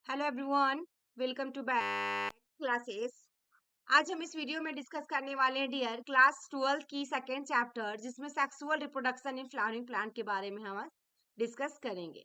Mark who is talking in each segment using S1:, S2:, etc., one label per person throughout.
S1: Hello everyone, welcome to back classes. आज हम इस वीडियो में डिस्कस करने वाले हैं डियर क्लास 12 की सेकेंड चैप्टर जिसमें sexual reproduction in flowering plant के बारे में हम आज डिस्कस करेंगे।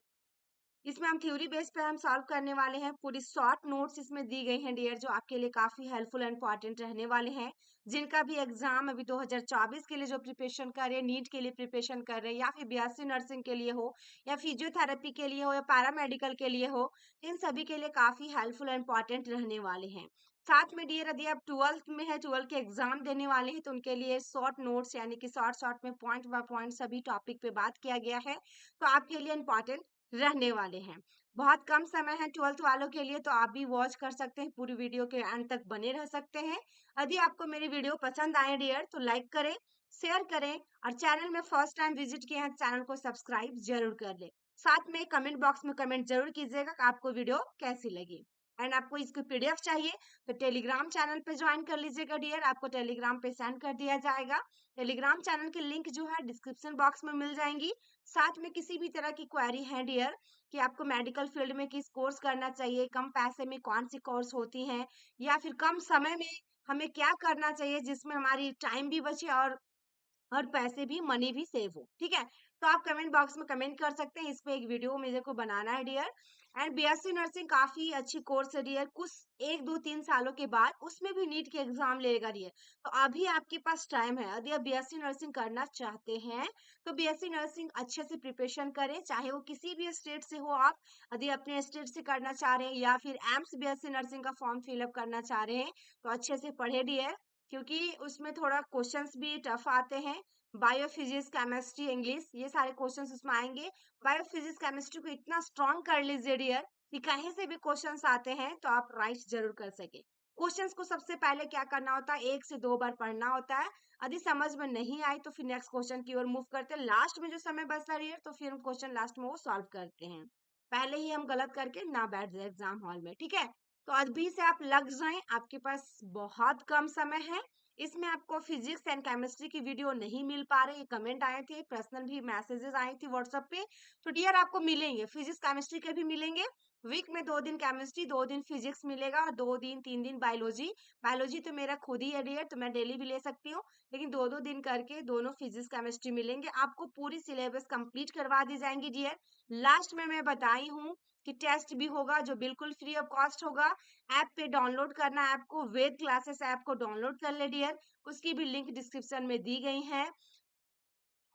S1: इसमें हम थ्योरी बेस पे हम सॉल्व करने वाले हैं। पूरी शॉर्ट नोट्स इसमें दी गई हैं डियर, जो आपके लिए काफी हेल्पफुल एंड इंपॉर्टेंट रहने वाले हैं। जिनका भी एग्जाम अभी 2024 के लिए जो प्रिपरेशन कर रहे हैं, नीट के लिए प्रिपरेशन कर रहे हैं, या फिर बीएससी नर्सिंग के लिए हो, या फिजियोथेरेपी के लिए हो, या पैरामेडिकल के लिए हो, इन सभी के लिए काफी हेल्पफुल एंड इंपॉर्टेंट रहने वाले हैं। साथ में डियर यदि आप 12th में है, 12 के एग्जाम देने वाले हैं, तो उनके लिए शॉर्ट नोट्स यानी कि शॉर्ट शॉर्ट में पॉइंट बाय पॉइंट सभी टॉपिक पे बात किया गया है, तो आपके लिए इंपॉर्टेंट रहने वाले हैं। बहुत कम समय है 12th वालों के लिए, तो आप भी वॉच कर सकते हैं, पूरी वीडियो के एंड तक बने रह सकते हैं। यदि आपको मेरी वीडियो पसंद आए डियर, तो लाइक करें, शेयर करें, और चैनल में फर्स्ट टाइम विजिट किए हैं, चैनल को सब्सक्राइब जरूर कर ले। साथ में कमेंट बॉक्स में कमेंट जरूर कीजिएगा कि आपको वीडियो कैसी लगी। एंड आपको इसकी पीडीएफ चाहिए तो टेलीग्राम चैनल पे ज्वाइन कर लीजिएगा डियर, आपको टेलीग्राम पे सेंड कर दिया जाएगा। टेलीग्राम चैनल की लिंक जो है डिस्क्रिप्शन बॉक्स में मिल जाएंगी। साथ में किसी भी तरह की क्वेरी है डियर कि आपको मेडिकल फील्ड में किस कोर्स करना चाहिए, कम पैसे में कौन सी कोर्स होती हैं, या फिर कम समय में हमें क्या करना चाहिए जिसमें हमारी टाइम भी बचे और पैसे भी, मनी भी सेव हो, ठीक है। तो आप कमेंट बॉक्स में कमेंट कर सकते हैं। इस पे एक वीडियो मेरे को बनाना है डियर। एंड बीएससी नर्सिंग काफी अच्छी कोर्स है डियर, कुछ 1 2 3 सालों के बाद उसमें भी नीट के एग्जाम लेगा डियर। तो अभी आपके पास टाइम है, यदि आप बीएससी नर्सिंग करना चाहते हैं तो बीएससी नर्सिंग अच्छे से प्रिपरेशन करें, चाहे वो किसी भी स्टेट से हो। आप यदि अपने स्टेट से करना चाह रहे हैं या फिर एम्स बीएससी नर्सिंग का फॉर्म फिलअप करना चाह रहे हैं, तो अच्छे से पढ़े डियर, क्योंकि उसमें थोड़ा क्वेश्चंस भी टफ आते हैं। बायो फिजिक्स केमिस्ट्री इंग्लिश ये सारे क्वेश्चंस उसमें आएंगे। बायो फिजिक्स केमिस्ट्री को इतना स्ट्रांग कर लीजिए डियर कि कहीं से भी क्वेश्चंस आते हैं तो आप राइट जरूर कर सके। क्वेश्चंस को सबसे पहले क्या करना होता है, 1 से 2 बार पढ़ना होता है। यदि समझ में नहीं आई तो फिर नेक्स्ट क्वेश्चन की ओर मूव करते हैं। लास्ट में जो समय बचता है तो फिर हम क्वेश्चन लास्ट में वो सॉल्व करते हैं। पहले ही हम गलत करके ना बैठ जाए एग्जाम हॉल में, ठीक है। तो अभी से आप लग जाएं, आपके पास बहुत कम समय है। इसमें आपको फिजिक्स एंड केमिस्ट्री की वीडियो नहीं मिल पा रही, कमेंट आए थे, पर्सनल भी मैसेजेस आए थे व्हाट्सएप पे। तो डियर आपको मिलेंगे, फिजिक्स केमिस्ट्री के भी मिलेंगे। वीक में 2 दिन केमिस्ट्री, 2 दिन फिजिक्स मिलेगा, और 2 दिन 3 दिन बायोलॉजी। बायोलॉजी तो मेरा खुद ही है डियर, तो मैं डेली भी ले सकती हूँ, लेकिन 2 2 दिन करके दोनों फिजिक्स केमिस्ट्री मिलेंगे। आपको पूरी सिलेबस कंप्लीट करवा दी जाएंगी डियर। लास्ट में मैं बताई हूँ कि टेस्ट भी होगा जो बिल्कुल फ्री ऑफ कॉस्ट होगा। ऐप पे डाउनलोड करना है आपको, वेद क्लासेस ऐप को डाउनलोड कर ले डियर, उसकी भी लिंक डिस्क्रिप्शन में दी गई है।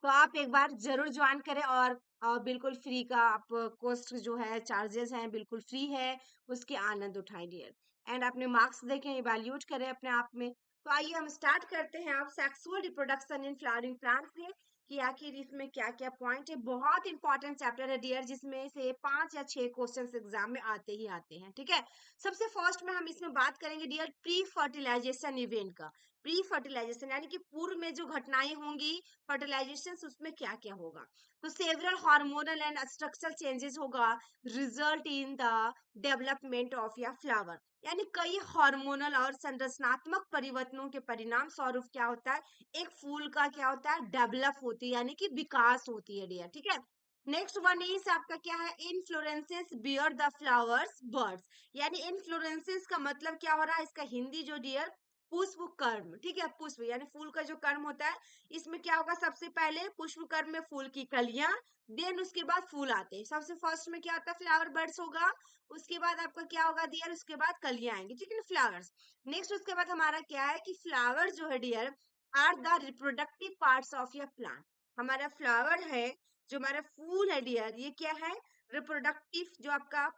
S1: तो आप एक बार जरूर ज्वाइन करें, और बिल्कुल फ्री का आप कॉस्ट जो है, चार्जेस हैं, बिल्कुल फ्री है, उसके आनंद उठाएं डियर। एंड अपने मार्क्स देखें, इवैल्यूएट करें अपने आप में। तो आइए हम स्टार्ट करते हैं आप sexual reproduction in flowering plant से, कि आखिर इसमें क्या क्या पॉइंट है। बहुत इंपॉर्टेंट चैप्टर है डियर, जिसमें से 5 या 6 क्वेश्चन एग्जाम में आते ही आते हैं, ठीक है। सबसे फर्स्ट में हम इसमें बात करेंगे डियर प्री फर्टिलाइजेशन इवेंट का। प्री फर्टिलाइजेशन यानी कि पूर्व में जो घटनाएं होंगी फर्टिलाइजेशन, उसमें क्या क्या होगा। तो several hormonal and structural changes होगा, result in the development of या फ्लावर, यानी कई हार्मोनल और संरचनात्मक परिवर्तनों के परिणाम स्वरूप क्या होता है, एक फूल का क्या होता है, डेवलप होती है, यानी कि विकास होती है डियर, ठीक है। नेक्स्ट वन इज आपका क्या है, इनफ्लोरेंसेस बियर द फ्लावर्स बर्ड्स, यानी इनफ्लोरेंसेस का मतलब क्या हो रहा है, इसका हिंदी जो डियर पुष्प कर्म, ठीक है। पुष्प यानी फूल का जो कर्म होता है, इसमें क्या होगा, सबसे पहले पुष्प कर्म में फूल की कलियां, देन उसके बाद फूल आते हैं। सबसे फर्स्ट में क्या होता है, फ्लावर बर्ड्स होगा, उसके बाद आपका क्या होगा डियर, उसके बाद कलियां आएंगी, ठीक है ना, फ्लावर्स। नेक्स्ट उसके बाद हमारा क्या है कि फ्लावर जो है dear are the reproductive parts of your plant. हमारा फ्लावर है, जो हमारा फूल है डियर, ये क्या है, रिप्रोडक्टिव जो आपका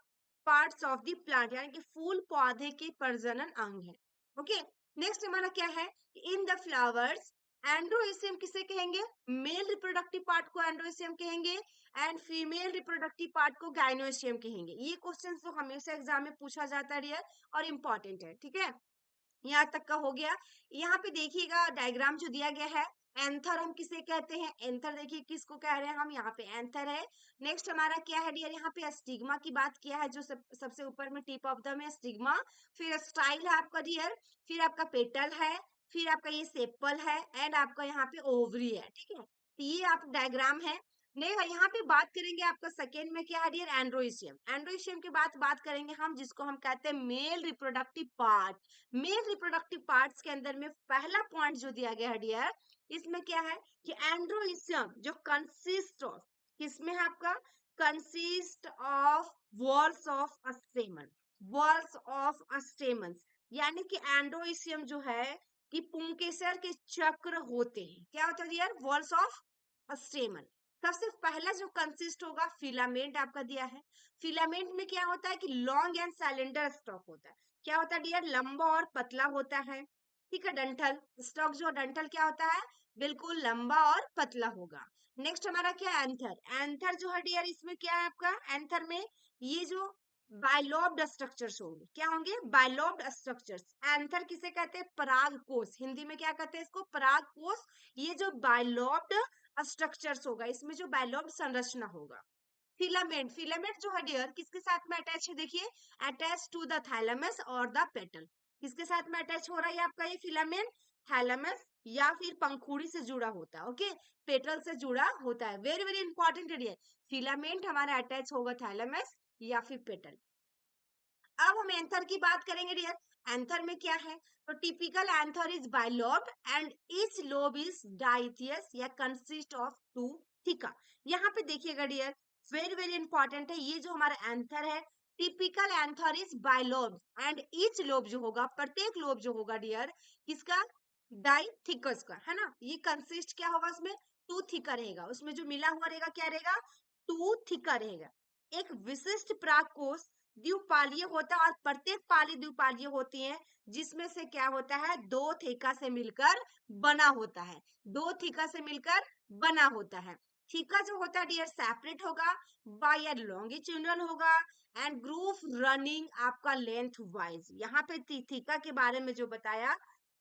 S1: पार्ट्स ऑफ द प्लांट, यानी कि फूल पौधे के प्रजनन अंग है। ओके। नेक्स्ट हमारा क्या है, इन द फ्लावर्स एंड्रोइसियम किसे कहेंगे, मेल रिप्रोडक्टिव पार्ट को एंड्रोइसियम कहेंगे, एंड फीमेल रिप्रोडक्टिव पार्ट को गाइनोइसियम कहेंगे। ये क्वेश्चन तो हमेशा एग्जाम में पूछा जाता है डियर, और इम्पोर्टेंट है, ठीक है। यहाँ तक का हो गया। यहाँ पे देखिएगा डायग्राम जो दिया गया है, एंथर हम किसे कहते हैं, एंथर देखिए किसको कह रहे हैं हम, यहाँ पे एंथर है। नेक्स्ट हमारा क्या है डियर, यहाँ पे स्टिग्मा की बात किया है, जो सबसे ऊपर में टिप ऑफ द में स्टिग्मा, फिर स्टाइल है आपका डियर, फिर आपका पेटल है, फिर आपका ये सेपल है, एंड आपका यहाँ पे ओवरी है, ठीक है। तो ये आप डायग्राम है। नहीं, यहाँ पे बात करेंगे आपका सेकेंड में क्या है डियर, एंड्रोइशियम। एंड्रोइशियम के बाद बात करेंगे हम जिसको हम कहते हैं male reproductive part. Male reproductive parts के अंदर में पहला पॉइंट जो दिया गया है डियर, इसमें क्या है कि एंड्रोइशियम जो कंसिस्ट ऑफ, किसमें है आपका, consist of walls of a स्टेमन, walls of a स्टेमन, यानी कि एंड्रोइशियम जो है कि पुंकेसर के चक्र होते हैं। क्या होता है dear, walls of a stamen. सबसे पहला जो कंसिस्ट होगा, फिलामेंट आपका दिया है। फिलामेंट में क्या होता है कि लॉन्ग एंड सिलेंडर स्टॉक होता है। क्या होता है डियर, लंबा और पतला होता है। ठीक है, डंठल स्टॉक जो डंठल क्या होता है, बिल्कुल लंबा और पतला होगा। नेक्स्ट हमारा क्या है, एंथर। एंथर जो है डियर, इसमें क्या है आपका, एंथर में ये जो बाइलोब्ड स्ट्रक्चर्स होंगे, क्या होंगे, बाइलोब्ड स्ट्रक्चर्स। एंथर किसे कहते हैं, पराग कोष, हिंदी में क्या कहते हैं इसको, पराग कोष। ये जो बाइलोब्ड स्ट्रक्चर्स होगा, इसमें जो बाइलोब्ड संरचना होगा। फिलामेंट, फिलामेंट जो है डियर किसके साथ में अटैच है, देखिए, अटैच टू द थैलेमस और द पेटल। किसके साथ में अटैच हो रहा है आपका ये फिलामेंट, थैलेमस या फिर पंखुड़ी से जुड़ा होता है, ओके, पेटल से जुड़ा होता है। वेरी वेरी इंपॉर्टेंट है डियर, फिलामेंट हमारा अटैच होगा थैलेमस या फिर पेटल। अब हम एंथर की बात करेंगे डियर। एंथर में क्या है, तो typical anther is bilobed and each lobe is dithecous या कंसिस्ट ऑफ टू थिका। यहाँ पे देखिएगा डियर, वेरी वेरी इंपॉर्टेंट है, ये जो हमारा एंथर है, typical anther is bilobed and each lobe जो होगा, प्रत्येक लोब जो होगा डियर, किसका, डाइथिकस का, है ना। ये कंसिस्ट क्या होगा उसमें, टू थिका रहेगा, उसमें जो मिला हुआ रहेगा क्या रहेगा, टू थिका रहेगा। एक विशिष्ट पराग कोष द्विपालीय होता है और प्रत्येक पाली द्विपालीय होती है, जिसमें से क्या होता है, दो थीका से मिलकर बना होता है, दो थीका से मिलकर बना होता है। थीका जो होता है डियर सेपरेट होगा, बाय ए लॉन्गिट्यूडनल होगा एंड ग्रूव रनिंग आपका लेंथ वाइज। यहाँ पे थीका के बारे में जो बताया,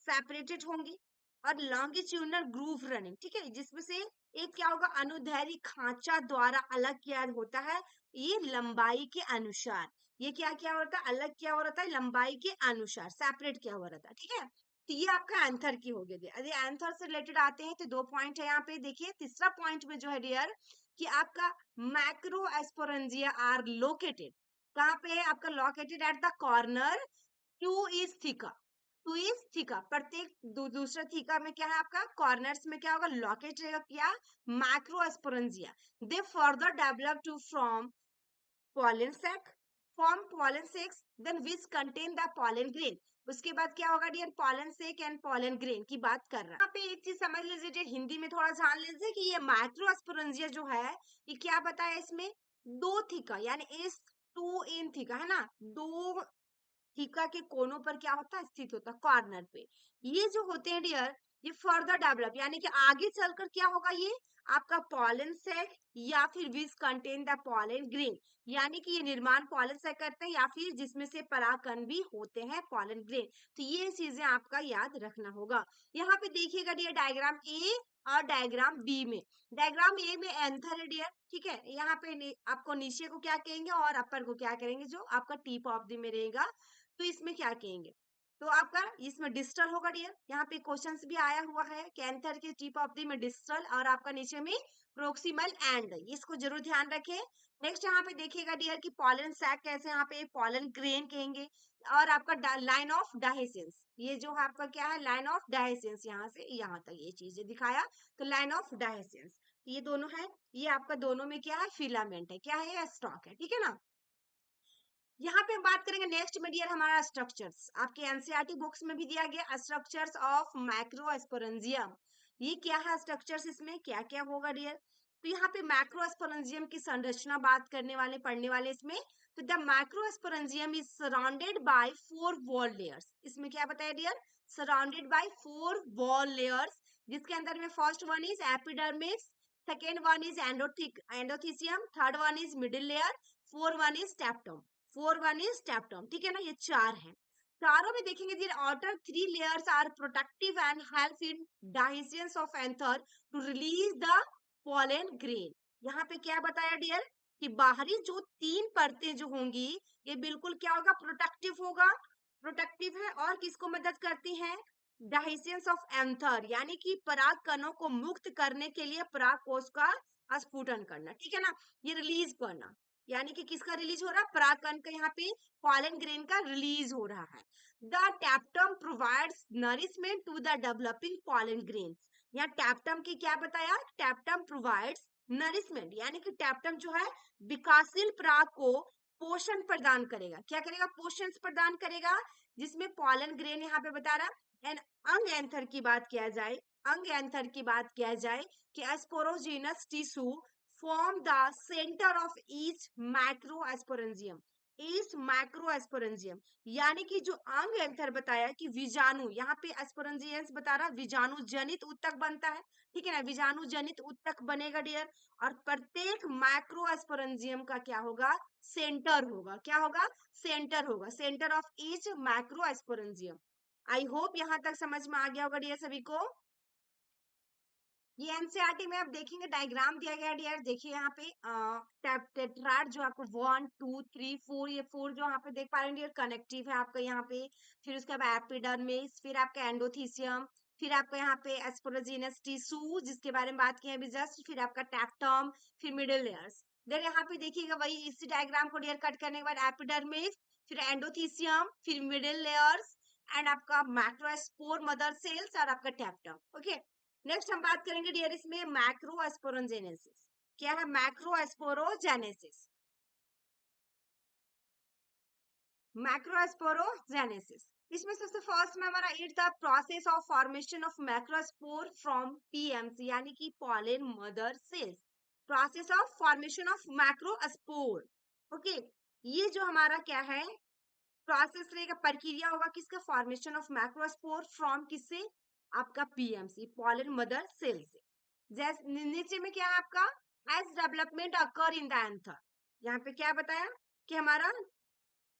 S1: सेपरेटेड होंगी और लॉन्गिट्यूडनल ग्रूव रनिंग, ठीक है, जिसमें से एक क्या होगा, अनुदैर्ध्य खांचा द्वारा अलग किया होता है, ये लंबाई के अनुसार। ये क्या क्या होता है, अलग क्या हो रहा है, लंबाई के अनुसार सेपरेट क्या हो रहा था, ठीक है। तो ये आपका आंसर की हो गया। यदि आंसर से रिलेटेड आते हैं तो दो पॉइंट है यहाँ पे, देखिए तीसरा पॉइंट में जो है डियर कि आपका मैक्रो एस्पोरेंजिया आर लोकेटेड, कहाँ पे है आपका, located at the corner two is theca, two is theca, प्रत्येक दूसरा थीका में क्या है आपका, कॉर्नर्स में क्या होगा, लोकेट रहेगा, क्या, macro sporangia. They further develop to from pollen sac, form pollen sacs, then which contain the pollen grain। उसके बाद क्या होगा dear, pollen sac and pollen grain की बात कर रहा है। यहाँ पे एक चीज समझ लीजिए डियर, हिंदी में थोड़ा जान लीजिए कि ये माइक्रोस्पोरेंजिया जो है, ये क्या बताया इसमें, दो थीका यानी इस टू इन थीका, है ना, दो थीका के कोनों पर क्या होता है, स्थित होता है कॉर्नर पे। ये जो होते हैं डियर, ये फर्दर डेवलप यानी कि आगे चलकर क्या होगा, ये आपका पॉलन सैक या फिर which contain the pollen grain, यानी कि ये निर्माण पॉलन सैक करते हैं या फिर जिसमें से परागकण भी होते हैं पॉलन ग्रेन। तो ये चीजें आपका याद रखना होगा। यहाँ पे देखिएगा डियर डायग्राम ए और डायग्राम बी में, डायग्राम ए में एंथर है डियर, ठीक है, यहाँ पे आपको नीचे को क्या कहेंगे और अपर को क्या करेंगे, जो आपका टीप ऑफ द में रहेगा, तो इसमें क्या कहेंगे, तो आपका इसमें डिस्टल होगा डियर। यहाँ पे क्वेश्चंस भी आया हुआ है, कैंथर के टिप ऑफ द में डिस्टल और आपका नीचे में प्रोक्सिमल एंड, इसको जरूर ध्यान रखें। नेक्स्ट यहाँ पे देखिएगा डियर कि पॉलन सैक कैसे, यहाँ पे पॉलन ग्रेन कहेंगे और आपका लाइन ऑफ डायसेंस, ये जो है आपका क्या है, लाइन ऑफ डायसेंस, यहाँ से यहाँ तक ये चीजें दिखाया, तो लाइन ऑफ डायसेंस ये दोनों है, ये आपका दोनों में क्या है, फिलामेंट है, क्या है, स्टॉक है, ठीक है ना। यहाँ पे हम बात करेंगे नेक्स्ट में डियर हमारा स्ट्रक्चर्स, आपके एनसीईआरटी बुक्स में भी दिया गया स्ट्रक्चर्स ऑफ मैक्रोस्पोरेंजियम। ये क्या है स्ट्रक्चर्स, इसमें क्या क्या होगा डियर, तो यहाँ पे मैक्रोस्पोरेंजियम की संरचना बात करने वाले, पढ़ने वाले इसमें। तो the macrosporangium is surrounded by four wall layers, इसमें क्या बताया dear, surrounded by four wall layers, जिसके अंदर में first one is epidermis, second one is endothecium, third one is middle layer, four one is tapetum, four one is tapetum, ठीक है ना, ये चार है। चारों में देखेंगे dear, outer three layers are protective and help in digestion of anther to release the pollen grain. यहाँ पे क्या बताया डियर कि बाहरी जो तीन परतें जो होंगी, ये बिल्कुल क्या होगा, प्रोटेक्टिव होगा, प्रोटेक्टिव है और किसको मदद करती हैं, डाइजेशन ऑफ एंथर, यानी कि पराग कणों को मुक्त करने के लिए पराग कोश का स्फुटन करना, ठीक है ना, ये रिलीज करना, यानी कि किसका रिलीज हो रहा है, परागकण का यहाँ पे पॉलन ग्रेन का रिलीज हो रहा है। The tapetum provides nourishment to the developing pollen grain. यहाँ टैप्टम की क्या बताया, टैप्टम प्रोवाइड्स नरिशमेंट, यानी कि टैप्टम जो है विकासशील पराग को पोषण प्रदान करेगा, क्या करेगा, पोषण प्रदान करेगा, जिसमें पॉलन ग्रेन यहाँ पे बता रहा है। अंग एंथर की बात किया जाए, अंग एंथर की बात किया जाए कि sporogenous tissue form the centre of each microsporangium, each microsporangium, यानी कि जो अंग एंथर बताया कि बीजाणु, यहाँ पे स्पोरेंजियंस बता रहा बीजाणु जनित ऊतक बनता है, ठीक है ना, बीजाणु जनित ऊतक बनेगा डियर, और प्रत्येक माइक्रोस्पोरेंजियम का क्या होगा, सेंटर होगा, क्या होगा, सेंटर होगा, centre of each microsporangium. I hope यहाँ तक समझ में आ गया होगा डियर सभी को। ये एनसीईआरटी में आप देखेंगे डायग्राम दिया गया डियर, देखिए यहाँ पे टेट्राड जो आपको 1 2 3 4, ये 4 जो यहाँ पे देख पा रहे हैं डियर, कनेक्टिव है आपका यहाँ पे, फिर उसके बाद एपिडर्मिस, फिर आपका एंडोथीसियम, फिर आपका यहाँ पे एस्पोरोजीनस टिश्यू जिसके बारे में बात की है अभी जस्ट, फिर आपका टैक्टम, फिर मिडिल लेयर्स। देन यहाँ पे देखिएगा वही इसी डायग्राम को डियर कट करने के बाद एपिडर्मिस, फिर एंडोथीसियम, फिर मिडिल लेयर्स, एंड आपका मैक्रोस्पोर मदर सेल्स और आपका टैक्टम। ओके, नेक्स्ट हम बात करेंगे डियर इसमें मैक्रोस्पोरोजेनेसिस। क्या है मैक्रोस्पोरोजेनेसिस, मैक्रोस्पोरोजेनेसिस, इसमें सबसे फर्स्ट में हमारा it the process of formation of macrospore from PMC, यानी कि pollen mother cells, process of formation of macrospore. Okay, ये जो हमारा क्या है प्रोसेस रहेगा, प्रक्रिया होगा किसका, फॉर्मेशन ऑफ मैक्रोस्पोर फ्रॉम किससे, आपका पीएमसी, पॉलन मदर सेल से। जैसे नीचे में क्या है आपका, as development occur in the anther, यहाँ पे क्या बताया कि हमारा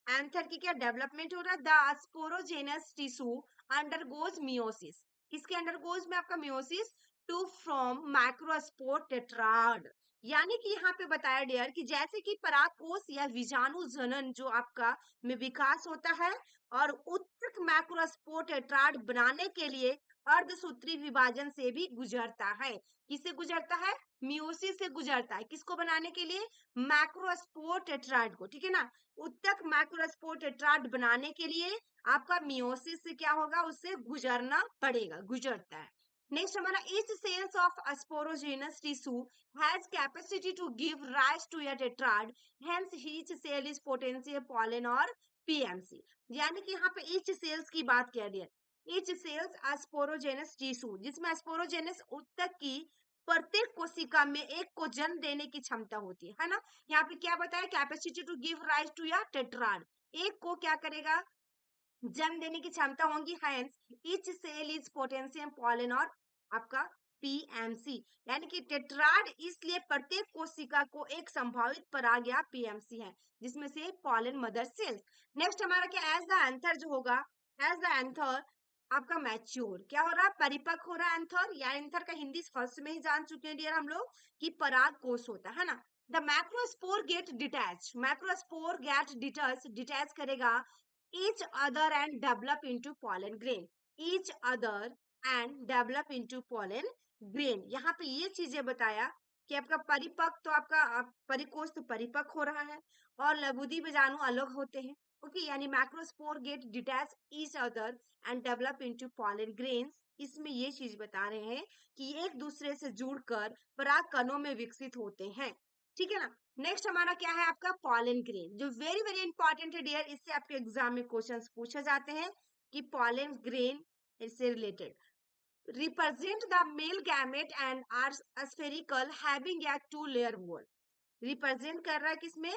S1: एंथर की क्या डेवलपमेंट हो रहा है, the sporogenous tissue undergoes meiosis, किसके अंडरगोज में आपका meiosis, to from microspore tetrad, यानी कि यहाँ पे बताया डियर कि जैसे कि परागकोश या बीजाणु जनन जो आपका में विकास होता है और उत्तक मैक्रोस्पोर टेट्राड बनाने के लिए अर्धसूत्री विभाजन से भी गुजरता है, किससे गुजरता है, मियोसिस से गुजरता है, किसको बनाने के लिए, मैक्रोस्पोर टेट्राड को, ठीक है ना, उत्तक मैक्रोस्पोर टेट्राड बनाने के लिए आपका मियोसिस से क्या होगा, उससे गुजरना पड़ेगा, गुजरता है। नेक्स्ट हमारा each cells of sporogenous tissue has capacity to give rise to a tetrad, hence each cell is potential pollen or PMC, यानी कि यहाँ पे each cells की बात कह रही है, each cells sporogenous tissue, जिसमें sporogenous उत्तक की प्रत्येक कोशिका में एक को जन्म देने की क्षमता होती है ना, यहाँ पे क्या बताया, capacity to give rise to या टेट्राड, एक को क्या करेगा, जन्म देने की क्षमता होगी, hence each cell is potential pollen और आपका पीएमसी, यानी कि टेट्राड इसलिए प्रत्येक कोशिका को एक संभावित पराग या पीएमसी है, जिसमें से पॉलन मदर सेल्स। नेक्स्ट हमारा क्या, एज द एंथर जो होगा, एज द एंथर आपका मैच्योर क्या हो रहा है, परिपक्व हो रहा है एंथर, या एंथर का हिंदी फर्स्ट में ही जान चुके हैं डियर हम लोग कि पराग कोष होता है ना। The macrospore get detach, macrospore get detach, detach करेगा each other and develop into pollen grain, each other and develop into pollen grain, यहाँ पे ये चीजें बताया कि आपका परिपक्व तो आपका परिकोष तो परिपक्व हो रहा है और लघुदी बीजाणु अलग होते हैं। ओके, यानी macrospore get detach each other and develop into pollen grains, इसमें ये चीज बता रहे हैं कि एक दूसरे से जुड़कर पराग कणों में विकसित होते हैं, ठीक है ना। नेक्स्ट हमारा क्या है आपका पॉलन ग्रेन, जो वेरी वेरी इंपॉर्टेंट है डियर, इससे आपके एग्जाम में क्वेश्चंस पूछे जाते हैं कि पॉलन ग्रेन इससे related represent the male gamete and are spherical having a two layer wall, represent कर रहा है किसमें,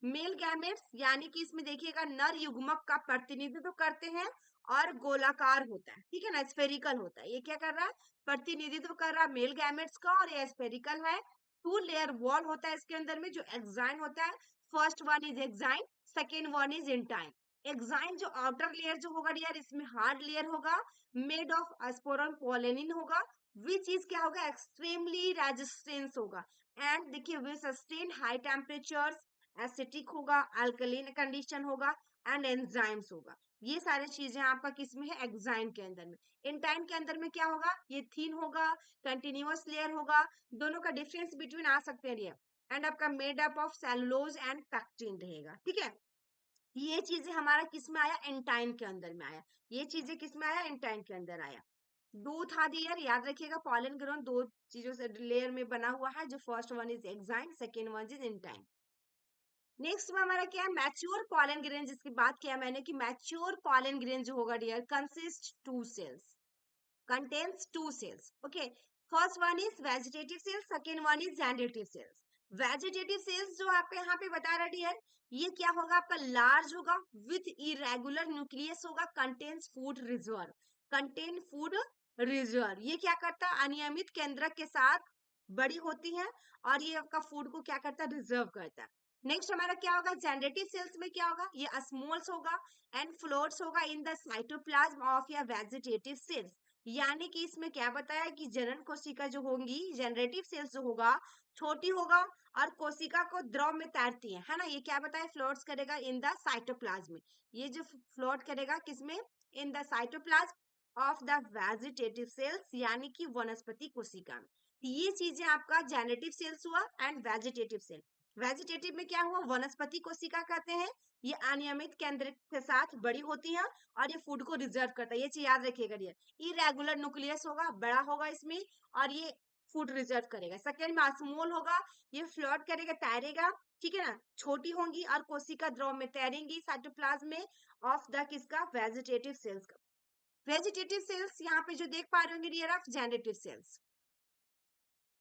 S1: मेल गैमेट्स, यानी कि इसमें देखिएगा नर युग्मक का प्रतिनिधित्व करते हैं और गोलाकार होता है, ठीक है ना, स्फेरिकल होता है, ये क्या कर रहा है, प्रतिनिधित्व कर रहा है मेल गैमेट्स का, और ये स्फेरिकल है, टू लेयर वॉल होता है इसके अंदर में, जो एक्साइन होता है, first one is exine, second one is intine. Exine जो आउटर लेयर जो होगा डियर, इसमें हार्ड लेयर होगा, मेड ऑफ स्पोरम पोलेनिन होगा, विच इज क्या होगा, एक्सट्रीमली रेजिस्टेंस होगा, एंड देखिए वे सस्टेन हाई टेम्परेचर्स एसिटिक होगा, अल्कलीन कंडीशन होगा एंड एंजाइम्स होगा। ये सारी चीजें आपका किस में है, एग्जाइम के अंदर में। इंटाइन के अंदर में क्या होगा, ये थीन होगा, कंटिन्यूअस लेयर होगा, दोनों का डिफरेंस बिटवीन आ सकते हैं एंड आपका made up of cellulose and pectin रहेगा, ठीक है। ये चीजें हमारा किस में आया, एंटाइन के अंदर में आया। ये चीजें किस में आया, एंटाइन के अंदर आया। दो था लेयर, याद रखिएगा, पॉलन ग्रेन दो चीजों से लेयर में बना हुआ है, जो first one is enzyme, second one is एंटाइन। Next में हमारा क्या है, मैच्योर पॉलन ग्रेन, जिसकी बात किया मैंने कि मैच्योर पॉलन ग्रेन जो होगा dear consist two cells, contains two cells. Okay, first one is vegetative cells, second one is generative cells. Vegetative cells जो आपको यहाँ पे बता रहा है, ये क्या होगा, आपका लार्ज होगा, विथ इरेगुलर न्यूक्लियस होगा, contains food reserve, contain food reserve. ये क्या करता है, अनियमित केंद्रक के साथ बड़ी होती है और ये आपका फूड को क्या करता है, रिजर्व करता है। नेक्स्ट हमारा क्या होगा, जनरेटिव सेल्स में क्या होगा, ये स्मॉल्स होगा एंड फ्लोट्स होगा इन द साइटोप्लाज्म ऑफ या वेजिटेटिव सेल्स। यानी कि इसमें क्या बताया कि जनन कोशिका जो होंगी, जनरेटिव सेल्स जो होगा, छोटी होगा और कोशिका को द्रव में तैरती है ना। ये क्या बताया, फ्लोट्स करेगा इन द साइटोप्लाज्म में। ये जो फ्लोट करेगा किसमें, in the cytoplasm of the vegetative cells, यानी कि वनस्पति कोशिका में। ये चीजें आपका जेनेटिव सेल्स हुआ एंड वेजिटेटिव सेल। वेजिटेटिव में क्या हुआ, वनस्पति कोशिका कहते हैं, ये अनियमित केंद्र के साथ बड़ी होती है और ये फूड को रिजर्व करता है। ये चीज याद रखिएगा डियर, इरेगुलर न्यूक्लियस होगा, बड़ा होगा इसमें और ये फूड रिजर्व करेगा। सेकेंड में स्मॉल होगा, ये फ्लोट करेगा, तैरेगा, ठीक है ना, छोटी होंगी और कोशिका द्रव में तैरेंगी साइटोप्लाज्म में ऑफ द किसका, वेजिटेटिव सेल्स का। वेजिटेटिव सेल्स यहाँ पे जो देख पा रहे होंगे dear of generative cells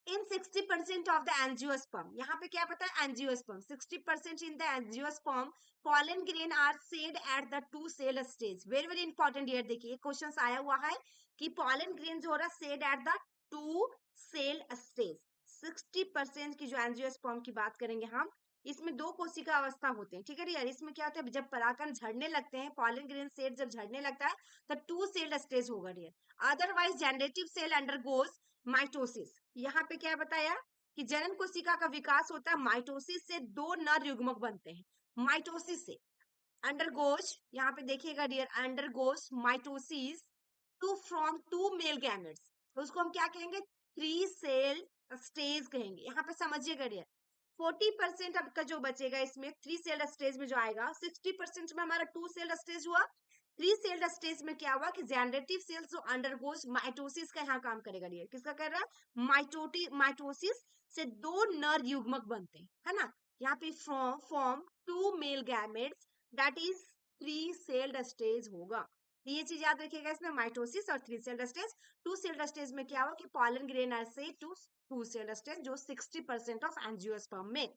S1: in 60% of the angiosperm, यहाँ पे क्या पता है, angiosperm 60% in the angiosperm pollen grain are said at the two cell stage। Very very important year, देखिए क्वेश्चन आया हुआ है कि pollen grain जो हो रहा है said at the two cell stage। 60% की जो एंजियोस्पर्म की बात करेंगे हम, इसमें दो कोशिका अवस्था होते हैं, ठीक है यार। इसमें क्या होता है, जब परागकण झड़ने लगते हैं, पॉलन ग्रेन सेट जब झड़ने लगता है तो टू सेल स्टेज होगा dear. Otherwise generative cell undergoes mitosis. यहाँ पे क्या बताया कि जनन कोशिका का विकास होता है माइटोसिस से, दो नर युग्मक बनते हैं माइटोसिस से। अंडरगोज, यहाँ पे देखिएगा dear, undergoes mitosis to from two male gametes, तो उसको हम क्या कहेंगे, थ्री सेल स्टेज कहेंगे। यहाँ पे समझिएगा डियर, 40% आपका जो बचेगा इसमें थ्री सेल स्टेज में जो आएगा, 60% में हमारा टू सेल स्टेज हुआ। थ्री सेल स्टेज में क्या हुआ कि जनरेटिव सेल्स जो अंडरगोज माइटोसिस का यहाँ काम करेगा डियर, किसका कर रहा है, माइटोसिस से दो नर युग्मक बनते हैं, है ना। यहाँ पे form two male gametes, that is three celled stage होगा। ये चीज याद रखिएगा, इसमें माइटोसिस और three celled stage. Two celled stage में क्या हुआ कि पॉलन ग्रेन आर से टू सेल्ड स्टेज, जो 60% ऑफ एंजियोस्पर्म में।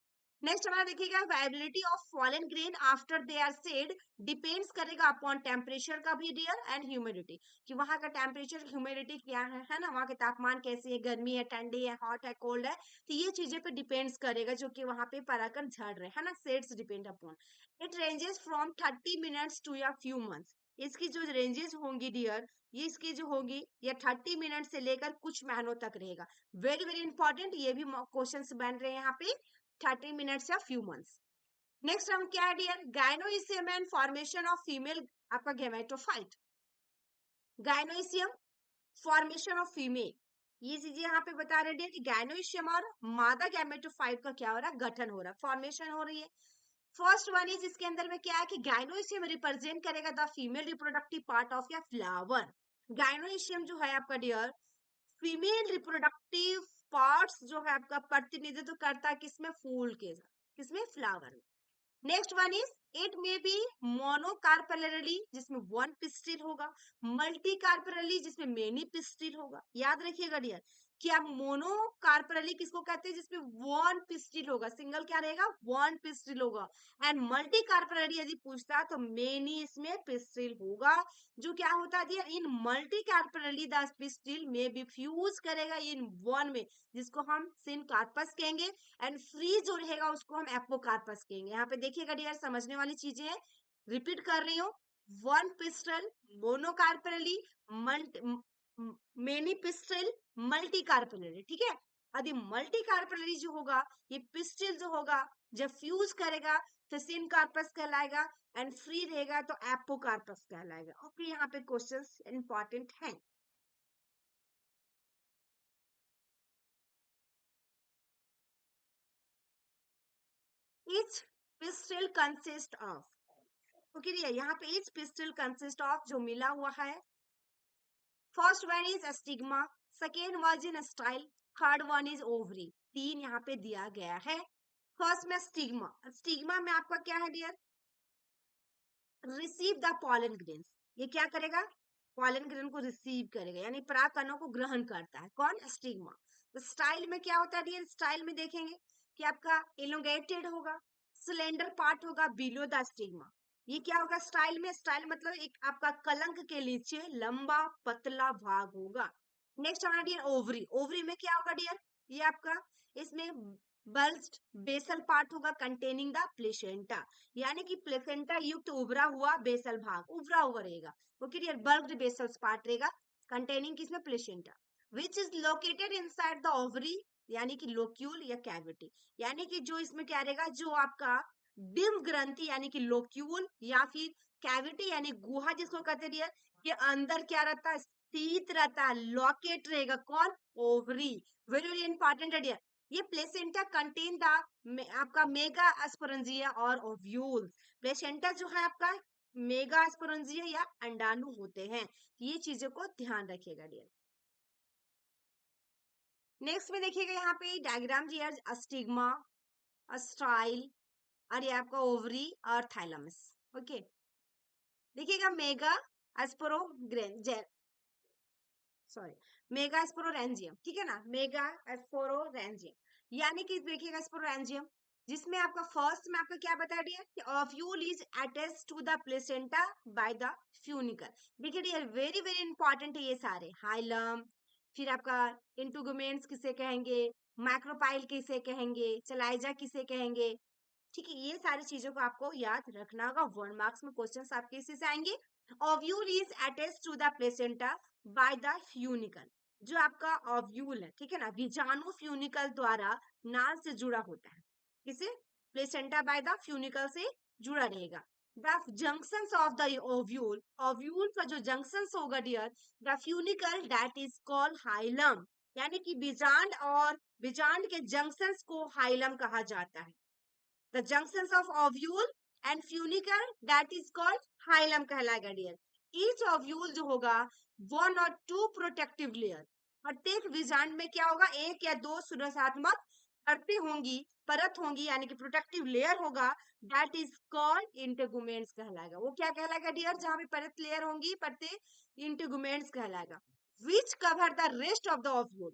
S1: नेक्स्ट हमारा देखिएगा, viability of pollen grain after they are said depends करेगा अपॉन टेम्परेचर का भी डियर एंड ह्यूमिडिटी, कि वहां का टेम्परेचर ह्यूमिडिटी क्या है ना, वहां के तापमान कैसे है, गर्मी है, ठंडी है, हॉट है, कोल्ड है, तो ये चीजें पे डिपेंड्स करेगा, जो कि वहां पे परागकण झड़ रहे हैं ना, seeds depend upon. It ranges from 30 minutes to a few months. इसकी जो रेंजेस होंगी डियर, ये इसकी जो होगी, ये 30 मिनट से लेकर कुछ महीनों तक रहेगा। वेरी वेरी इंपॉर्टेंट, ये भी क्वेश्चन बन रहे हैं यहाँ पे, 30 मिनट्स या फ्यू मंथ्स। नेक्स्ट हम क्या है dear, gynoecium and formation of female आपका gametophyte. Gynoecium, formation of female, ये चीजें यहाँ पे बता रहे हैं कि गायनोइशियम और मादा गैमेटोफाइट का क्या हो रहा है, गठन हो रहा है, फॉर्मेशन हो रही है। फर्स्ट वन इज, इसके अंदर में क्या है कि गायनोइशियम रिप्रेजेंट करेगा the female reproductive part of या फ्लावर। गायनोइशियम जो है आपका डियर, फीमेल रिप्रोडक्टिव पार्ट्स जो है आपका प्रतिनिधित्व करता है किसमें, फूल के साथ, किसमें, फ्लावर में। Next one is, it may be monocarpellary, जिसमें वन पिस्टिल होगा, मल्टी कार्पेलरली, जिसमें मेनी पिस्टिल होगा। याद रखिएगा डियर कि आप मोनोकार्पेलरली किसको कहते हैं, जिसमें वन पिस्टिल होगा, सिंगल क्या रहेगा, वन पिस्टिल होगा। एंड मल्टी कार्पेलरली यदि पूछता है तो मेनी इसमें पिस्टिल होगा। जो क्या होता है dear, in multicarpellary the pistil में बी फ्यूज करेगा इन वन में, जिसको हम सिनकार्पस कहेंगे, एंड फ्री जो रहेगा उसको हम एपोकार्पस कहेंगे। यहाँ पे देखिएगा डियर, समझने वाली चीजें हैं, रिपीट कर रही हूँ, one pistol, monocarpellary, many pistol, multi carpellary, ठीक है। यदि मल्टी कार्पेलरी जो होगा, ये पिस्टिल जो होगा, जब फ्यूज करेगा तो सिन कार्पस कहलाएगा, एंड फ्री रहेगा तो एपोकार्पस कहलाएगा। ओके, यहाँ पे क्वेश्चंस इंपॉर्टेंट हैं। Each pistil consist of, okay okay, यहाँ पे each pistil consist of जो मिला हुआ है, first one is stigma, second one in style, third one is ovary. तीन यहाँ पे दिया गया है। फर्स्ट में स्टिग्मा, स्टिग्मा में आपका क्या है dear, receive the pollen grain. ये क्या करेगा, पॉलन ग्रेन को रिसीव करेगा, यानी परागकणों को ग्रहण करता है। कौन, स्टिग्मा। तो स्टाइल में क्या होता है डियर, स्टाइल में देखेंगे कि आपका एलोंगेटेड होगा, सिलेंडर पार्ट होगा बिलो द स्टिग्मा। ये क्या होगा स्टाइल में, स्टाइल मतलब एक आपका कलंक के नीचे लंबा पतला भाग होगा। नेक्स्ट हमारा डियर ओवरी, ओवरी में क्या होगा डियर, ये आपका इसमें बल्ज्ड बेसल पार्ट होगा कंटेनिंग द प्लेसेंटा, यानी कि प्लेसेंटा युक्त उभरा हुआ बेसल भाग, उभरा हुआ रहेगा। Okay dear, bulged basal part रहेगा कंटेनिंग किसमें, placenta, which is located inside the ovary, यानी कि लोक्यूल या कैविटी, यानी कि जो इसमें क्या रहेगा, जो आपका डिम ग्रंथि यानी कि लोक्यूल या फिर कैविटी यानी गुहा जिसको कहते हैं डियर, ये अंदर क्या रहता है, स्थित रहता है, लॉकेट रहेगा। कौन, ओवरी। वेरी वेरी इंपॉर्टेंट है डियर। ये प्लेसेंटा कंटेन द आपका मेगा एस्पोरेंजिया और ओव्यूल्स। प्लेसेंटा जो है आपका मेगा एस्पोरेंजिया या अंडाणु होते हैं। ये चीजों को ध्यान रखिएगा डियर। नेक्स्ट में देखिएगा यहाँ पे डायग्राम डियर, स्टिग्मा, स्टाइल, और ये आपका ओवरी और थाइलमस। ओके, देखिएगा मेगा एस्पोरोग्रेन, सॉरी, मेगा स्पोरोरेंजियम, ठीक है ना, मेगा स्पोरोरेंजियम, यानी कि देखिएगा स्पोरोरेंजियम, जिसमें आपका फर्स्ट में आपका क्या बता दिया कि ovule is attached to the placenta by the funicle. देखिए डियर, वेरी वेरी इंपॉर्टेंट है ये सारे, हाइलम, फिर आपका इंटुगुमेंट्स किसे कहेंगे, मैक्रोपाइल किसे कहेंगे, चलाइजा किसे कहेंगे, ठीक है, ये सारी चीजों को आपको याद रखना होगा। 1 मार्क्स में क्वेश्चन आपके इसी से आएंगे। Ovule is attached to the placenta by the funicle, जो आपका ओव्यूल है, ठीक है ना, बीजाणु फ्यूनिकल द्वारा नाल से जुड़ा होता है। किसे, प्लेसेंटा बाय द फ्यूनिकल से जुड़ा रहेगा। The junctions of the ovule, ovule का जो जंक्शंस होगा dear, the funicle that is called hilum, यानी कि बीजांड और बीजांड के जंक्शंस को हाइलम कहा जाता है। The junctions of ovule and funicle that is called hilum कहलाएगा डियर। Each ovule जो होगा 1 or 2 protective layer, प्रत्येक बीजांड में क्या होगा, एक या दो सुरक्षात्मक परतें होंगी, परत होंगी, यानी कि प्रोटेक्टिव लेयर होगा, दैट इज कॉल्ड इंटेगुमेंट्स कहलाएगा। वो क्या कहलाएगा डियर, जहां पे परत लेयर होंगी, परतें, इंटेगुमेंट्स कहलाएगा। Which cover the rest of the ovule,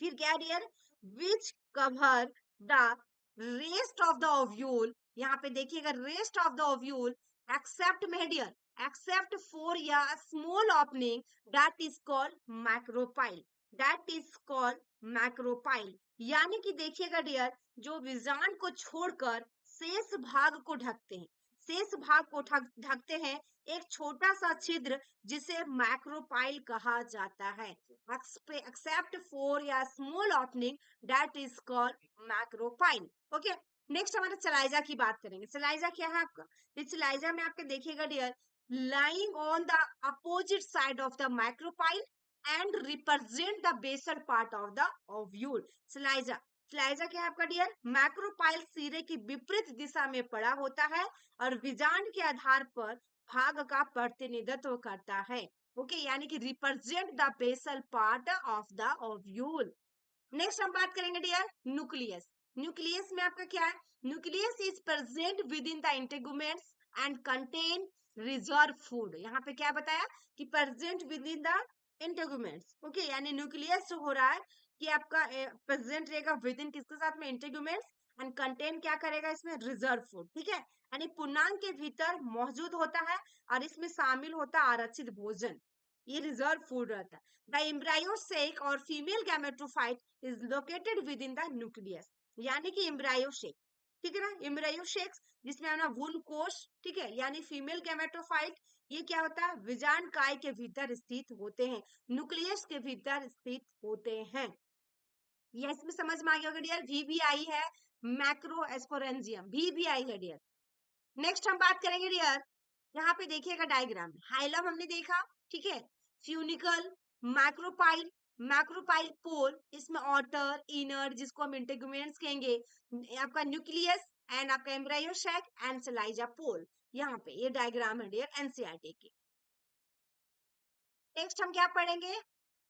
S1: फिर क्या dear, which cover the rest of the ovule, यहाँ पे देखिएगा rest of the ovule except में dear, except for a small opening that is called micropyle, that is called micropyle, यानी कि देखिएगा dear, जो बीजांड को छोड़कर शेष भाग को ढकते हैं, शेष भाग को ढकते हैं एक छोटा सा छिद्र जिसे मैक्रोपाइल कहा जाता है। Except for a small opening that is called micropyle. Okay, next हमारे सलाइजा की बात करेंगे। सलाइजा क्या है आपका, इस सलाइजा में आपके देखिएगा dear, lying on the opposite side of the macropyle and represent the basal part of the ovule। saliva, saliva क्या है आपका डियर, मैक्रोपाइल सिरे की विपरीत दिशा में पड़ा होता है और बीजांड के आधार पर भाग का प्रतिनिधित्व करता है। ओके, यानी कि represent the basal part of the ovule. Next हम बात करेंगे डियर न्यूक्लियस। न्यूक्लियस में आपका क्या है, nucleus is present within the integuments and contain reserve food. यहाँ पे क्या बताया कि present within the integuments. Okay, यानी न्यूक्लियस जो हो रहा है कि आपका प्रेजेंट रहेगा विद इन किसके साथ में, इंटेगुमेंट्स, एंड कंटेन क्या करेगा इसमें, रिजर्व फूड, ठीक है, यानी पूर्णांक के भीतर मौजूद होता है और इसमें शामिल होता है आरक्षित भोजन, ये रिजर्व फूड रहता है। द एम्ब्रायो सेक और female gametophyte is located with in the nucleus, यानी कि एम्ब्रायो शेक, ठीक है ना, एम्ब्रायो शेक्स जिसमें आना भ्रूण कोश, ठीक है, यानी फीमेल गैमेटोफाइट, ये क्या होता है, बीजांड काय के भीतर स्थित होते हैं, न्यूक्लियस के भीतर स्थित होते हैं। ये इसमें समझ में आ गया होगा डियर, वी भी आई है, मैक्रोस्पोरेंजियम वी भी आई है डियर। नेक्स्ट हम बात करेंगे डियर, यहाँ पे देखिएगा डायग्राम, हाइलम हमने देखा, ठीक है, फ्यूनिकल, मैक्रोपाइल, मैक्रोपाइल पोल, इसमें ऑटर, इनर, जिसको हम इंटेगुमेंट्स कहेंगे, आपका न्यूक्लियस एंड आपका एम्ब्रायो सैक एंड सलाइजा पोल। यहाँ पे ये डायग्राम है डियर एनसीईआरटी की। नेक्स्ट हम क्या पढ़ेंगे,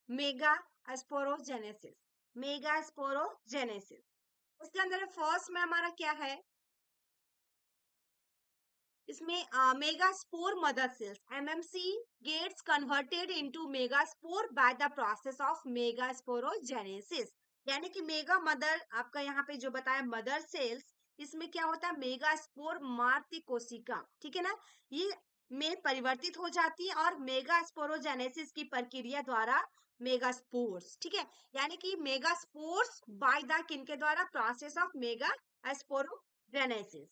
S1: मेगा स्पोरोजेनेसिस, मेगा स्पोरोजेनेसिस। उसके अंदर फर्स्ट में हमारा क्या है, इसमें megaspore mother cells MMC gets converted into megaspore by the process of megasporogenesis. यानी कि मेगा मदर आपका यहाँ पे जो बताया मदर सेल्स, इसमें क्या होता है, मेगास्पोर मातृ कोशिका, ठीक है ना, ये में परिवर्तित हो जाती है और मेगास्पोरोजेनेसिस की प्रक्रिया द्वारा मेगास्पोर्स, ठीक है, यानी कि मेगास्पोर्स बाय द किनके द्वारा, प्रोसेस ऑफ मेगास्पोरोजेनेसिस,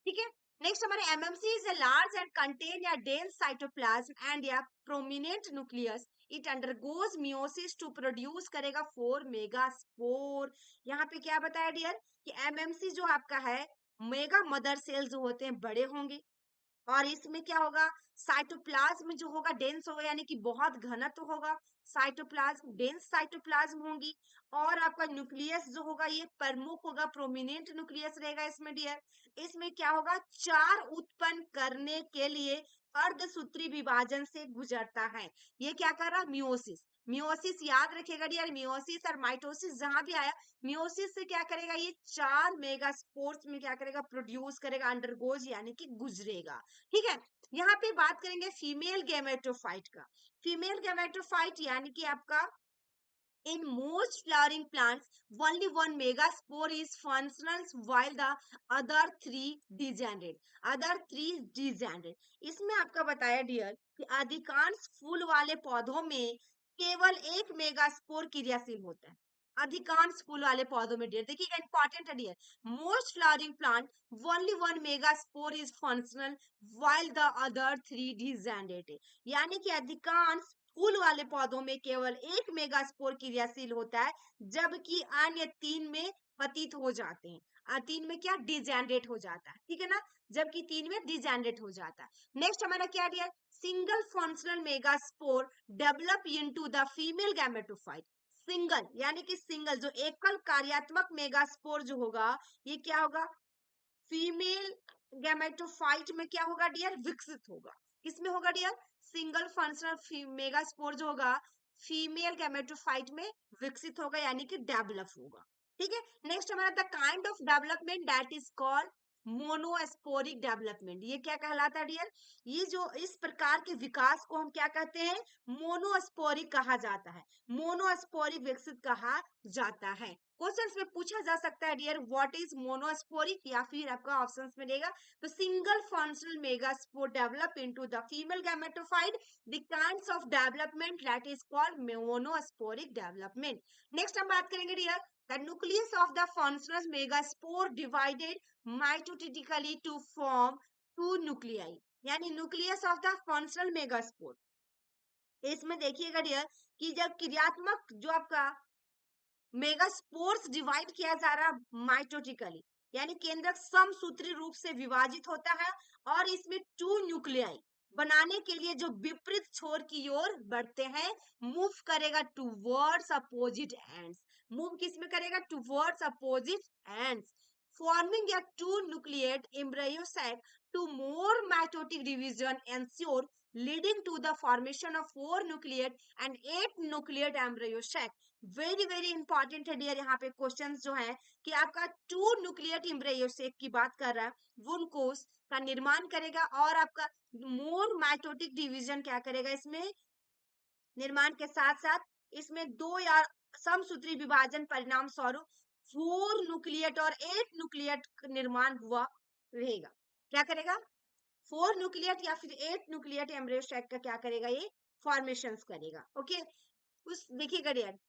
S1: ठीक है। नेक्स्ट हमारे MMC is a large and contain या डेंस साइटोप्लाज्म एंड या prominent nucleus, it undergoes meiosis to produce करेगा 4 मेगास्पोर। यहाँ पे क्या बताया डियर कि एमएमसी जो आपका है, मेगा मदर सेल जो होते हैं बड़े होंगे, और इसमें क्या होगा, साइटोप्लाज्म जो होगा डेंस होगा, यानी कि बहुत घनत्व होगा, साइटोप्लाज्म डेंस साइटोप्लाज्म होंगी, और आपका न्यूक्लियस जो होगा ये प्रमुख होगा, प्रोमिनेंट न्यूक्लियस रहेगा इसमें डियर। इसमें क्या होगा, चार उत्पन्न करने के लिए अर्धसूत्री विभाजन से गुजरता है। ये क्या कर रहा है, मियोसिस, मियोसिस याद रखिएगा डियर, मियोसिस और माइटोसिस जहां भी आया, मियोसिस से क्या करेगा, ये चार मेगास्पोर्स में क्या करेगा, प्रोड्यूस करेगा, अंडरगोज यानी कि गुजरेगा, ठीक है। यहाँ पे बात करेंगे फीमेल गैमेटोफाइट का, फीमेल गैमेटोफाइट यानी कि आपका in most flowering plants only one megaspore is functional while the other three degenerate, other three degenerate। इसमें आपका बताया डियर कि अधिकांश फूल वाले पौधों में केवल एक मेगास्पोर क्रियाशील होता है, अधिकांश फूल वाले पौधों में डियर, देखिएगा इंपॉर्टेंट है dear, most flowering plant only one megaspore is functional while the other three degenerate, यानी कि अधिकांश फूल वाले पौधों में केवल एक मेगास्पोर क्रियाशील होता है, जबकि अन्य तीन में पतित हो जाते हैं, तीन में क्या डिजेनरेट हो जाता है, ठीक है ना, जबकि तीन में डिजेनरेट हो जाता है। नेक्स्ट हमारा क्या दिया, single functional megaspore develop into the female gametophyte, single यानी कि सिंगल जो एकल कार्यात्मक मेगास्पोर जो होगा, ये क्या होगा, फीमेल गैमेटोफाइट में क्या होगा डियर, विकसित होगा, किसमें होगा डियर, सिंगल फंक्शनल मेगास्पोर जो होगा फीमेल गैमेटोफाइट में विकसित होगा, यानी कि डेवलप होगा, ठीक है। नेक्स्ट हमारा the kind of development that is called monosporic development, ये क्या कहलाता है डियर, ये जो इस प्रकार के विकास को हम क्या कहते हैं, मोनोस्पोरिक कहा जाता है, मोनोस्पोरिक विकसित कहा जाता है। क्वेश्चंस में पूछा जा सकता है डियर व्हाट इज मोनोस्पोरिक, या फिर आपका ऑप्शंस में देगा तो single functional megaspore develop into the female gametophyte, the kinds of development that is called monosporic development. Next हम बात करेंगे dear the nucleus of the functional megaspore divided mitotically to form two nuclei, यानी nucleus of the functional megaspore, इसमें देखिएगा dear कि जब क्रियात्मक जो आपका मेगास्पोर्स डिवाइड किया जा रहा माइटोटिकली, यानी केंद्रक समसूत्री रूप से विभाजित होता है, और इसमें टू न्यूक्लियाई बनाने के लिए जो विपरीत छोर की ओर बढ़ते हैं, मूव करेगा टूवर्ड्स अपोजिट एंड्स, मूव किस में करेगा, towards opposite ends, forming a two nucleate embryo sac to more mitotic division ensure leading to the formation of 4 nucleate and 8 nucleate embryo sac। Very very important है dear, यहाँ पे question जो है कि आपका टू न्यूक्लियर एम्ब्रियो सेक की बात कर रहा है, वो कोष का निर्माण करेगा, और आपका मोर माइटोटिक डिवीजन क्या करेगा, इसमें निर्माण के साथ साथ इसमें दो या समसूत्री विभाजन परिणाम स्वरूप 4 न्यूक्लियट और 8 न्यूक्लियट निर्माण हुआ रहेगा, क्या करेगा, 4 न्यूक्लियट या फिर 8 न्यूक्लियट एम्ब्रियो सेक का क्या करेगा, ये फॉर्मेशंस करेगा, ओके। उस देखिएगा डियर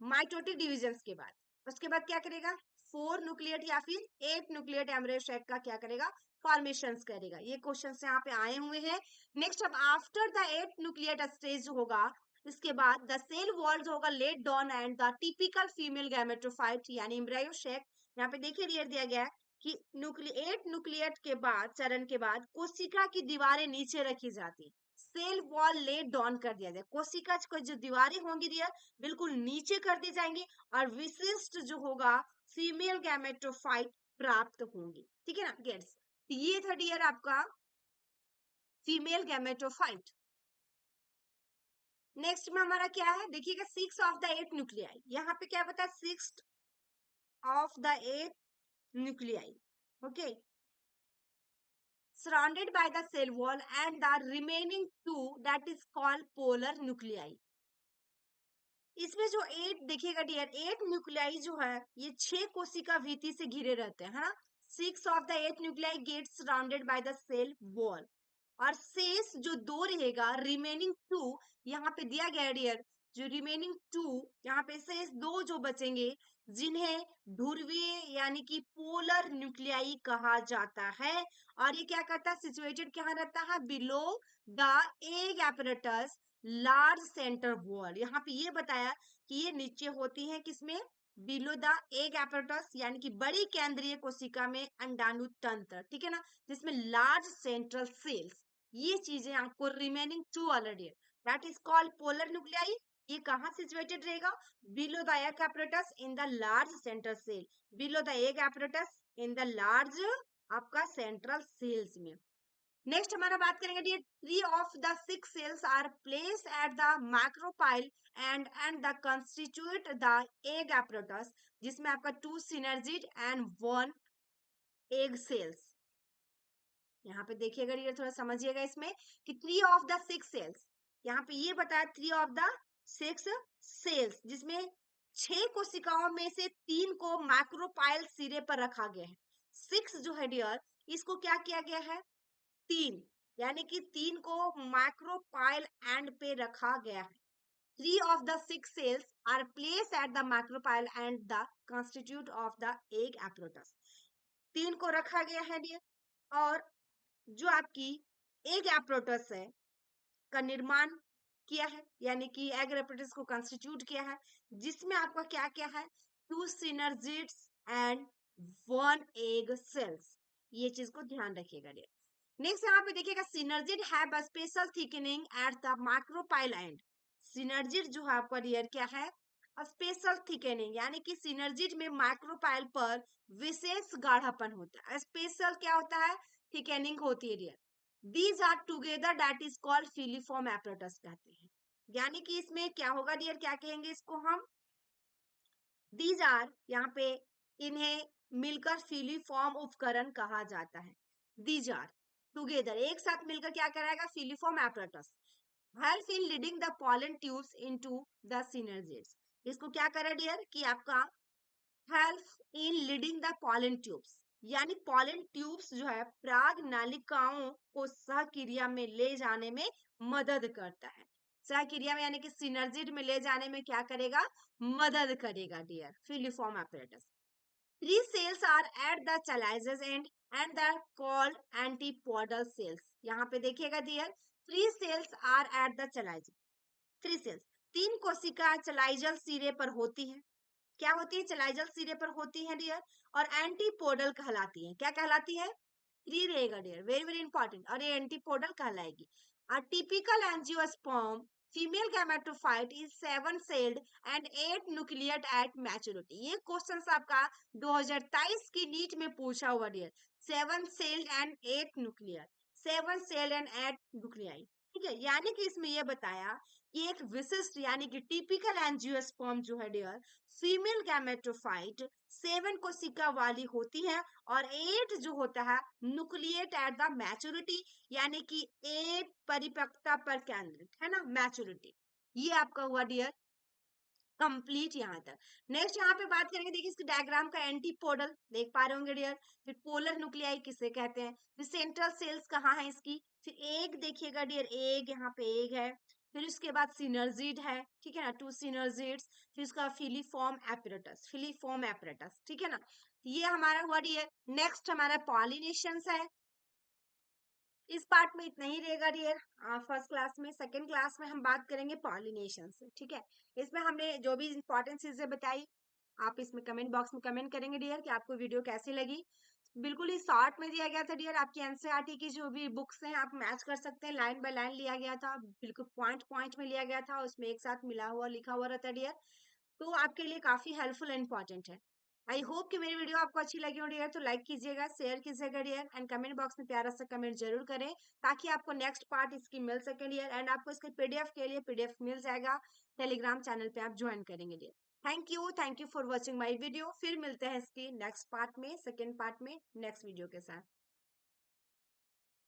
S1: माइटोटिक डिविजन के बाद, उसके बाद क्या करेगा, 4 न्यूक्लियट या फिर 8 न्यूक्लियट एम्ब्रियो सेक का क्या करेगा, फॉर्मेशंस करेगा, ये क्वेश्चन यहाँ पे आए हुए हैं। नेक्स्ट अब आफ्टर द 8 न्यूक्लियट स्टेज होगा, इसके बाद द सेल वॉल जो होगा let down and the typical female gametophyte यानी एम्ब्रायो शेक। यहाँ पे देखिए डियर दिया गया है कि न्यूक्लिएट न्यूक्लियट के बाद चरण के बाद कोशिका की दीवारें नीचे रखी जाती, सेल वॉल लेट डाउन कर दिया जाए, कोशिका को जो दीवारें होंगी डियर बिल्कुल नीचे कर दी जाएंगी और विशिष्ट जो होगा फीमेल गैमेटोफाइट प्राप्त होंगी। ठीक है ना गेट्स, ये था डियर आपका फीमेल गैमेटोफाइट। नेक्स्ट में हमारा क्या है देखिएगा 6 ऑफ द 8 न्यूक्लियाई, यहाँ पे क्या बता 6 of the 8 nuclei, okay, surrounded by the cell wall and the remaining 2 that is called polar nuclei। इसमें जो 8 देखिएगा डियर 8 न्यूक्लियाई जो है ये 6 कोशिका भित्ति से घिरे रहते हैं, है ना। 6 of the 8 nuclei get surrounded by the cell wall, और शेष जो 2 रहेगा रिमेनिंग 2 यहाँ पे दिया गया डियर, जो रिमेनिंग 2 यहाँ पे शेष 2 जो बचेंगे जिन्हें ध्रुवीय यानी कि पोलर न्यूक्लियाई कहा जाता है। और ये क्या करता है सिचुएटेड कहाँ रहता है below the egg apparatus large centre wall. यहाँ पे ये बताया कि ये नीचे होती है किसमें बिलो द एग एपरेटस यानी कि बड़ी केंद्रीय कोशिका में अंडाणु तंत्र, ठीक है ना, जिसमें लार्ज सेंट्रल सेल्स, ये चीजें आपको remaining 2 already that is called polar nuclei, ये कहाँ सिचुएटेड रहेगा below the egg apparatus in the large central cell, below the egg apparatus in the large आपका सेंट्रल सेल्स में। नेक्स्ट हमारा बात करेंगे dear 3 of the 6 cells are place at the micropyle and the constitute the egg apparatus, जिसमें आपका 2 synergid and 1 egg cells. यहाँ पे देखिएगा ये थोड़ा समझिएगा इसमें कि 3 ऑफ द 6 सेल्स, यहाँ पे ये बताया 3 ऑफ द 6 सेल्स जिसमें 6 कोशिकाओं में से 3 को मैक्रोपाइल सिरे पर रखा गया है। 6 जो है डियर इसको क्या किया गया है 3 यानी कि 3 को मैक्रोपाइल एंड पे रखा गया है। 3 of the 6 cells are placed at the macropyle and the constitute of the egg apparatus। 3 को रखा गया है डियर, और जो आपकी एग एपरेटस है का निर्माण किया है यानी कि एग एपरेटस को कंस्टिट्यूट किया है, जिसमें आपका क्या क्या है 2 सिनर्जिड्स एंड 1 एग सेल्स, ये चीज को ध्यान रखिएगा डियर। नेक्स्ट यहाँ पे देखिएगा synergid have a special thickening at the micropyle end. Synergid जो है आपका डियर क्या है स्पेशल थिकनिंग यानी कि सिनर्जिड में मैक्रोपाइल पर विशेष गाढ़ापन होता है, स्पेशल क्या होता है थिकनिंग होती है dear. These are together that is called filiform apparatus कहते हैं, यानी कि इसमें क्या होगा डियर क्या कहेंगे इसको हम दीज आर यहाँ पे इन्हें मिलकर फिलीफॉर्म उपकरण कहा जाता है। दीज आर टुगेदर एक साथ मिलकर क्या कराएगा filiform apparatus help in leading the pollen tubes into the synergids. इसको क्या करा डियर कि आपका help in leading the pollen tubes यानी पॉलन ट्यूब्स जो है प्राग नालिकाओं को सहक्रिया में ले जाने में मदद करता है। सहक्रिया में यानी कि सिनर्जिड में ले जाने में क्या करेगा मदद करेगा dear filiform apparatus. 3 cells are at the chalazious end and they are called antipodal cells। यहाँ पे देखिएगा dear 3 cells are at the chalazious, 3 cells 3 कोशिका चलाइजल सिरे पर होती है, क्या होती है चलाइजल सिरे पर होती है डियर, और एंटीपोडल कहलाती है, क्या कहलाती है 3 रहेगा डियर वेरी वेरी इंपॉर्टेंट, और ये एंटीपोडल कहलाएगी। A typical angiosperm female gametophyte is 7 celled and 8 nucleate at maturity। ये क्वेश्चन आपका 2023 की नीट में पूछा हुआ dear 7 celled and 8 nucleate, 7 celled and 8 nuclei, ठीक है। यानी कि इसमें ये बताया कि एक विशिष्ट यानी कि टिपिकल एंजियोस्पर्म जो है डियर फीमेल गैमेटोफाइट 7 कोशिका वाली होती है और 8 जो होता है न्यूक्लिएट एट द मैच्योरिटी यानी कि 8 परिपक्वता पर केंद्रित है ना मैच्योरिटी। ये आपका हुआ डियर कंप्लीट यहाँ तक। नेक्स्ट यहाँ पे बात करेंगे देखिए इसके डायग्राम का एंटीपोडल देख पा रहे होंगे डियर, फिर पोलर न्यूक्लियाई किसे कहते हैं, फिर सेंट्रल सेल्स कहाँ है इसकी, फिर एग देखिएगा डियर एग यहाँ पे एग है, फिर उसके बाद सिनर्जिड है ठीक है ना 2 सिनर्जिड्स, फिर उसका फिलीफॉर्म एपरेटस, फिलीफॉर्म एपरेटस ठीक है ना, ये हमारा हुआ डियर। नेक्स्ट हमारा पॉलिनेशंस है, इस पार्ट में इतना ही रहेगा डियर। फर्स्ट क्लास में, सेकंड क्लास में हम बात करेंगे पॉलिनेशन से, ठीक है। इसमें हमने जो भी इंपॉर्टेंट चीजें बताई, आप इसमें कमेंट बॉक्स में कमेंट करेंगे डियर कि आपको वीडियो कैसी लगी। बिल्कुल ही शॉर्ट में दिया गया था डियर। आपकी एनसीईआरटी की जो भी बुक्स हैं आप मैच कर सकते हैं, लाइन बाय लाइन लिया गया था, बिल्कुल पॉइंट पॉइंट में लिया गया था, उसमें एक साथ मिला हुआ लिखा हुआ रहता है डियर। तो आपके लिए काफी हेल्पफुल एंड इम्पॉर्टेंट है। आई होप कि मेरी वीडियो आपको अच्छी लगी हो डियर, तो लाइक कीजिएगा, शेयर कीजिएगा डियर, एंड कमेंट बॉक्स में प्यारा सा कमेंट जरूर करें ताकि आपको नेक्स्ट पार्ट इसकी मिल सके डियर। एंड आपको इसके पीडीएफ के लिए पीडीएफ मिल जाएगा, टेलीग्राम चैनल पे आप ज्वाइन करेंगे dear. Thank you for watching my video. फिर मिलते हैं इसकी नेक्स्ट पार्ट में, सेकेंड पार्ट में, नेक्स्ट वीडियो के साथ।